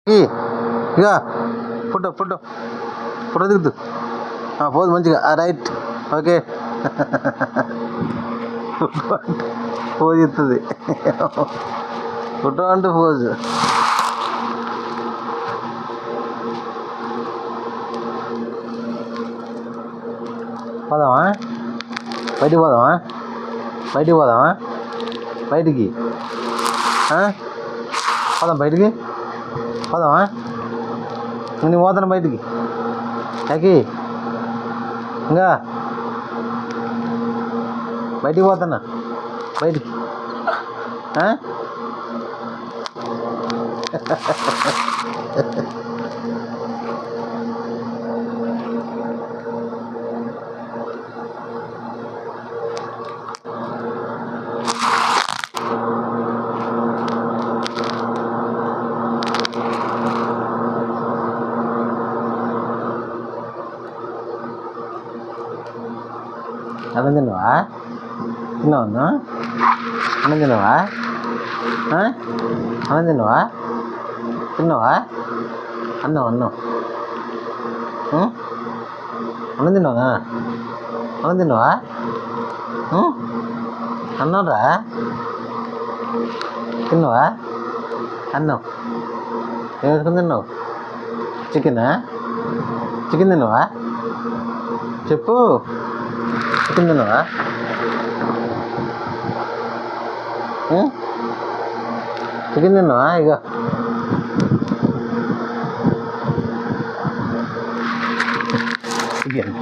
ఇక photo photo photo దిగుతు పోదు మంచిగా రైట్ ఓకే పోజ్ ఇస్తుంది ఫోటో అంటూ పోజు పోదామా బయటికి పోదామా బయటికి పోదామా బయటికి పోదాం బయటికి పోదామా నేను పోతాను బయటికి యాకి ఇంకా బయటికి పోతానా బయటికి అన్నం తిన్నావా తిన్నావా అన్నం తిన్నావా అన్నం తిన్నావా తిన్నావా అన్నం అన్నం అన్నం తిన్నావా అన్నం తిన్నావా అన్నం రా తిన్నావా అన్నం ఏం వేసుకుని తిన్నావు చికెనా చికెన్ తిన్నావా చెప్పు చికెన్ తిన్నావా చికెన్ తిన్నావా ఇక చికెన్